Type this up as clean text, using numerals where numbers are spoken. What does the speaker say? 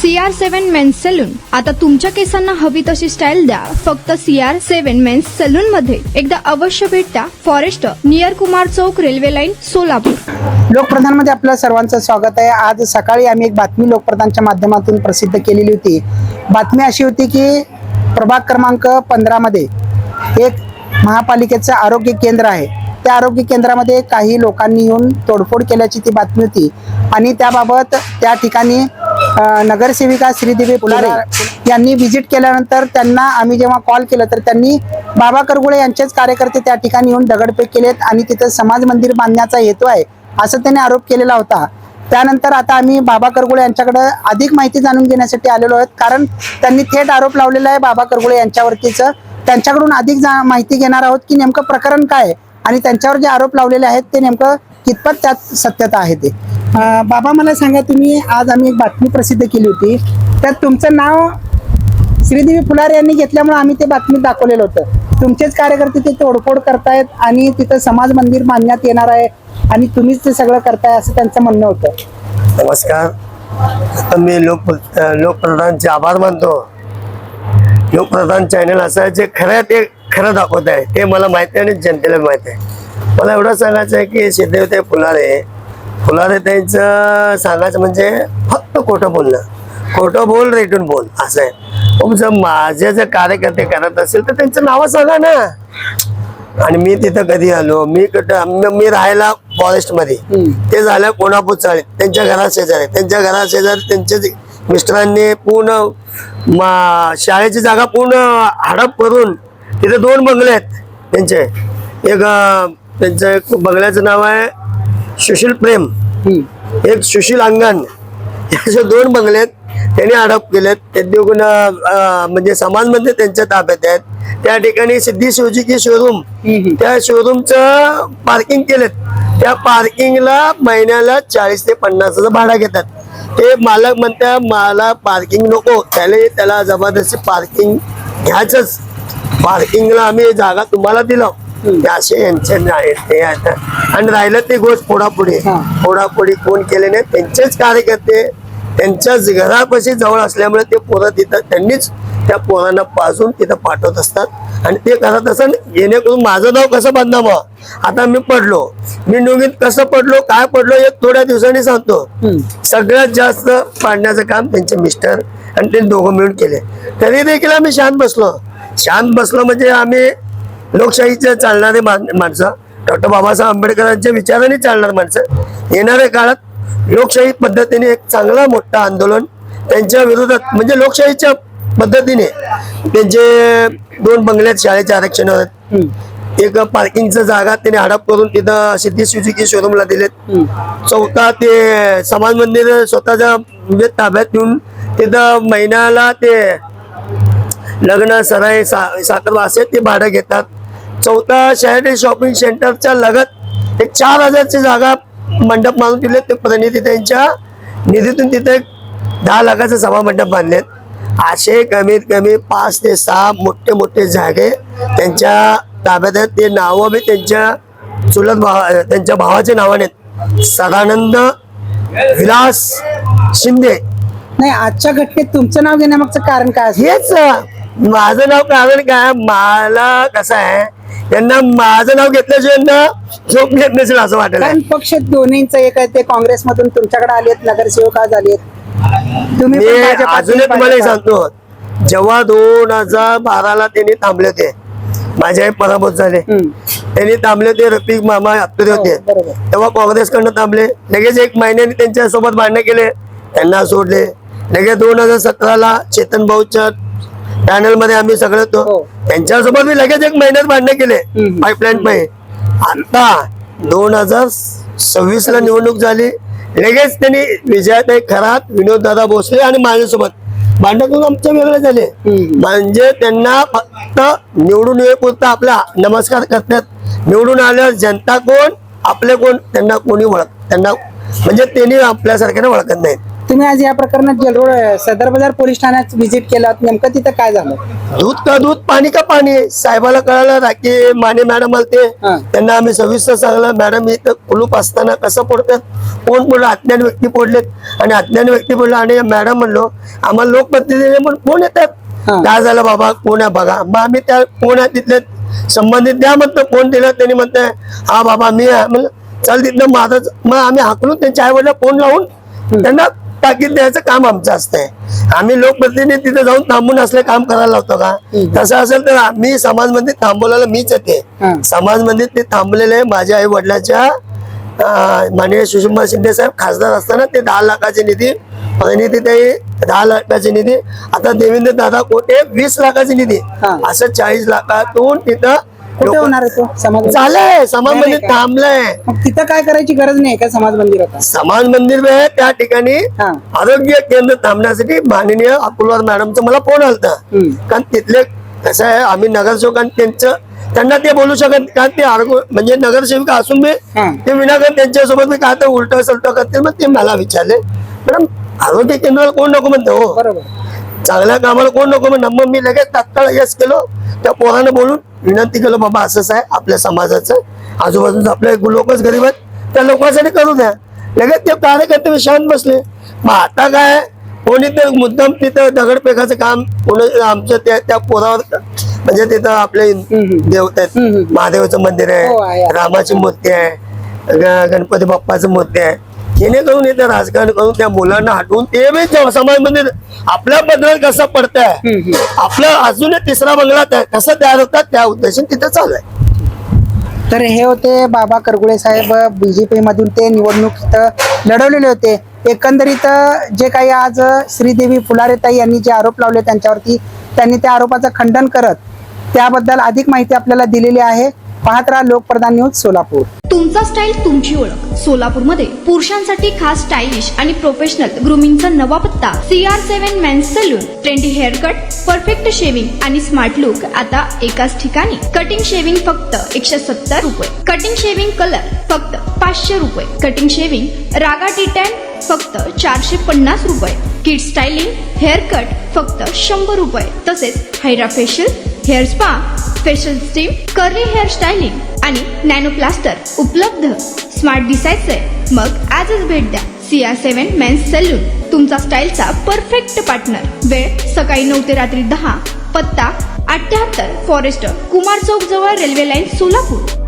CR7 men's salon. आता तुमच्या केसांना हवी तशी स्टाईल द्या फक्त CR7 मेन्स सलून मध्ये. एकदा अवश्य भेट द्या. फॉरेस्ट नियर कुमार चौक, रेल्वे लाईन, सोलापूर. लोकप्रधान मध्ये आपलं सर्वांचं स्वागत आहे. आज सकाळी आम्ही एक बातमी लोकप्रधानच्या माध्यमातून प्रसिद्ध केलेली होती. बातमी अशी होती की प्रभाग क्रमांक 15 मध्ये एक महापालिकेचं आरोग्य केंद्र आहे. त्या आरोग्य केंद्रामध्ये काही लोकांनी येऊन तोडफोड केल्याची ती बातमी होती आणि त्याबाबत त्या ठिकाणी नगरसेविका श्रीदेवी फुलारे यांनी व्हिजिट केल्यानंतर त्यांना आम्ही जेव्हा कॉल केला तर त्यांनी बाबा करगुळे यांचेच कार्यकर्ते त्या ठिकाणी येऊन दगडफेक केलेत आणि तिथं समाज मंदिर बांधण्याचा हेतू आहे असं त्यांनी आरोप केलेला होता. त्यानंतर आता आम्ही बाबा करगुळे यांच्याकडे अधिक माहिती जाणून घेण्यासाठी आलेलो आहोत, कारण त्यांनी थेट आरोप लावलेला आहे बाबा करगुळे यांच्यावरतीच. त्यांच्याकडून अधिक माहिती घेणार आहोत की नेमकं प्रकरण काय आहे आणि त्यांच्यावर जे आरोप लावलेले आहेत ते नेमकं कितपत त्यात सत्यता आहे ते. बाबा मला सांगा, तुम्ही आज आम्ही एक बातमी प्रसिद्ध केली होती त्यात तुमचं नाव श्रीदेवी फुलारे यांनी घेतल्यामुळे आम्ही ते बातमीत दाखवलेलं होतं. तुमचेच कार्यकर्ते ते तोडफोड करतायत आणि तिथं समाज मंदिर बांधण्यात येणार आहे आणि तुम्हीच ते सगळं करताय असं त्यांचं म्हणणं होतं. नमस्कार. आता मी लोकप्रधानचे आभार मानतो. लोकप्रधान चॅनल असं आहे जे ते खरं दाखवत आहे ते मला माहिती आहे आणि जनतेला माहिती आहे. मला एवढं सांगायचं आहे की श्रीदेवी फुलारे त्यांचं सांगायचं म्हणजे फक्त खोटं बोलणं, खोटं बोल रेटून बोल असं आहे. जर माझे जर कार्यकर्ते करत असेल तर त्यांचं नाव सांगा ना. आणि मी तिथं कधी आलो, मी राहायला फॉरेस्ट मध्ये, ते झालं कोणापूर चाळीत, त्यांच्या घरात शेजारी त्यांच्या मिस्टरांनी पूर्ण शाळेची जागा पूर्ण हडप करून तिथे 2 बंगले आहेत त्यांचे. त्यांचं एक बंगल्याचं नाव आहे सुशील प्रेम, एक सुशील अंगण, असे 2 बंगले आहेत त्यांनी हडप केलेत. ते म्हणजे समाजमध्ये त्यांच्या ताब्यात आहेत. त्या ठिकाणी सिद्धी शिवजीची शोरूम, त्या शोरूमचं पार्किंग केलेत. त्या पार्किंगला महिन्याला 40 ते 50 भाडं घेतात. ते मालक म्हणतात मला पार्किंग नको, त्याला जबरदस्ती पार्किंग घ्यायचंच. पार्किंगला आम्ही जागा तुम्हाला दिलो असे यांचे आहेत ते. आता आणि राहिलं ते गोष्ट फोडाफोडी कोण केले नाही, त्यांचेच कार्यकर्ते त्यांच्याच घरापाशी जवळ असल्यामुळे ते पोरं तिथं त्यांनीच त्या पोरांना पाजून तिथं पाठवत असतात आणि ते करत असतात जेणेकरून माझं नाव कसं बदनाम व्हावं. आता मी नोंदीत कसं पडलो, काय पडलो हे थोड्या दिवसांनी सांगतो. सगळ्यात जास्त पाडण्याचं काम त्यांचे मिस्टर आणि ते दोघं मिळून केले. तरी देखील आम्ही शांत बसलो म्हणजे आम्ही लोकशाहीचे चालणारे माणसं, डॉक्टर बाबासाहेब आंबेडकरांच्या विचाराने चालणारे माणसं. येणाऱ्या काळात लोकशाही पद्धतीने एक चांगला मोठा आंदोलन त्यांच्या विरोधात, म्हणजे लोकशाहीच्या पद्धतीने त्यांचे 2 बंगल्यात शाळेचे आरक्षण होत. एक पार्किंगचं जागा त्यांनी हडप करून तिथं सिद्धी सुजुकी शोरूमला दिलेत. 4था ते समाज मंदिर स्वतःच्या म्हणजे ताब्यात घेऊन तिथं महिन्याला ते लग्न सराई साखरवा असे ते भाडं घेतात. 4था शहरी शॉपिंग सेंटरच्या लगत एक 4000ची जागा मंडप मारून दिलेत. ते प्रतिनिधी त्यांच्या निधीतून तिथे 10 लाखाचे सभा मंडप बांधलेत. असे कमीत कमी 5 ते 6 मोठे जागे त्यांच्या ताब्यात आहेत. ते नावं बी त्यांच्या भावाच्या नावाने सदानंद विलास शिंदे. नाही, आजच्या घटनेत तुमचं नाव घेण्यामागचं कारण काय? हेच माझं नाव कारण काय, मला कसं आहे त्यांना माझं नाव घेतल्याशिवाय झोप घेत नसेल असं वाटेल. कारण पक्ष दोन्हींचं एक आहे, ते काँग्रेसमधून तुमच्याकडे आलेत, नगरसेवक आज आलेत. तुम्ही अजूनही तुम्हाला सांगतो, जेव्हा 2012ला त्यांनी थांबले होते, माझे आई पराभूत झाले, त्यांनी थांबले होते, रफिक मामा आपले होते, तेव्हा काँग्रेसकडनं थांबले. लगेच 1 महिन्याने त्यांच्या सोबत भांडण केले, त्यांना सोडले. लगेच 2017ला चेतन भाऊच्या पॅनल मध्ये आम्ही सगळे होतो, त्यांच्यासोबत मी लगेच 1 महिन्यात भांडण केले पाईपलाईन पाहिजे. आता 2026ला निवडणूक झाली, लगेच त्यांनी विजयाताई खरात, विनोद दादा भोसले आणि माझ्यासोबत भांडण करून आमच्या वेगळे झाले. म्हणजे त्यांना फक्त निवडून येईपुरता आपला नमस्कार करतात. निवडून आल्यावर जनता कोण, आपले कोण, त्यांना कोणी त्यांना म्हणजे त्यांनी आपल्यासारख्याने ओळखत नाहीत. तुम्ही आज या प्रकरणात जेलरोड सदर बाजार पोलीस ठाण्यात व्हिजिट केलं, नेमकं तिथं काय झालं? दूध का दूध पाणी का पाणी. साहेबाला कळालं राखी माने मॅडम आलते, हा. त्यांना आम्ही सविस्तर सांगलं मॅडम इथं कुलूप असताना कसं पडतात, कोण पडलं, अज्ञान व्यक्ती पडलेत आणि अज्ञान व्यक्ती पडलं. आणि मॅडम म्हणलो आम्हाला लोकप्रतिनिधी म्हणून कोण येतात, हा. काय झालं बाबा कोण आहे बघा. मग आम्ही त्या कोण आहे तिथले संबंधित द्या म्हणतो, फोन दिला त्यांनी म्हणताय हा बाबा मी आहे. म्हणलं चल तिथलं माझं. मग आम्ही हाकलून त्यांच्या आई वडिला फोन लावून त्यांना ताकीद द्यायचं काम आमचं असतंय. आम्ही लोकप्रतिनिधी तिथे जाऊन थांबून असले काम करायला लावतो का? तसं असेल तर आम्ही समाज मंदिर थांबवलेलं मीच येते. हा. समाज मंदिर ते थांबलेले माझ्या आई वडिलांच्या माननीय सुषमा शिंदे साहेब खासदार असताना ते 10 लाखाची निधी, परिणिती ताई 10 लाखाची निधी, आता देवेंद्र दादा कोटे 20 लाखाची निधी, हा. असं 40 लाखातून तिथं कुठे होणार आहे तो समाज मंदिर? झालंय. समाज नाही मंदिर का? थांबलंय. मग तिथं काय करायची गरज नाही का समाज मंदिर आता? समाज मंदिर में त्या ठिकाणी हा. आरोग्य केंद्र थांबण्यासाठी माननीय अकुलवार मॅडमचा मला फोन आलता. कारण तिथले कसं आहे आम्ही नगरसेवकांनी त्यांना ते बोलू शकत कारण ते आरोग्य म्हणजे नगरसेविका असून मी हा. ते विनाकारण त्यांच्यासोबत मी काय तर उलट सलट करते. मग ते मला विचारले मॅडम आरोग्य केंद्राला कोण नको म्हणतो हो, बरोबर. चांगल्या कामाला कोण नको म्हणणं. मग मी लगेच तात्काळ यश केलो. त्या पोरानं बोलून विनंती केलं बाबा असंच आहे आपल्या समाजाचं, आजूबाजूचं आपले लोकच गरीब आहेत त्या लोकांसाठी करू द्या. लगेच ते कार्यकर्ते शांत बसले. मग आता काय कोणी तर मुद्दाम तिथं दगडफेकाचं काम कोणी आमच्या त्या पोरावर म्हणजे तिथं आपले देवता आहेत, महादेवाचं मंदिर हो, आहे, आहे. रामाची मूर्ती आहे, गणपती बाप्पाचं मूर्ती आहे. जेणेकरून इथं राजकारण करून त्या मुलांना हटवून ते बी समाज मंदिर आपल्या बद्दल कसं पडतंय, आपलं अजून एक तिसरा बंगला कसं तयार होतात त्या उद्देशाने तिथं चालू आहे. तर हे होते बाबा करगुळे साहेब, बीजेपी मधून ते निवडणूक इथं लढवलेले होते. एकंदरीत जे काही आज श्रीदेवी फुलारेताई यांनी जे आरोप लावले त्यांच्यावरती, त्यांनी त्या आरोपाचं खंडन करत त्याबद्दल अधिक माहिती आपल्याला दिलेली आहे. पाहत राहा लोकप्रधान न्यूज सोलापूर. तुमचा स्टाईल तुमची ओळख. सोलापूरमध्ये पुरुषांसाठी खास स्टायलिश आणि प्रोफेशनल ग्रूमिंगचा नवा पत्ता CR7 men's salon. Trendy haircut, perfect shaving आणि स्मार्ट लुक आता एकाच ठिकाणी. कटिंग शेविंग फक्त 170 रुपये. कटिंग शेविंग कलर फक्त 500 रुपये. कटिंग शेविंग रागा टी10 फक्त 450 रुपये. किड स्टायलिंग हेअर कट फक्त 100 रुपये. तसेच hydra facial, hair spa, facial steam, curly hair styling आणि नॅनो प्लास्टर उपलब्ध. स्मार्ट दिसायचंय मग आजच भेट द्या CR7 मेन्स सलून, तुमचा स्टाईलचा परफेक्ट पार्टनर. वेळ सकाळी 9 ते रात्री 10. पत्ता 78 फॉरेस्ट कुमार चौक जवळ रेल्वे लाईन सोलापूर.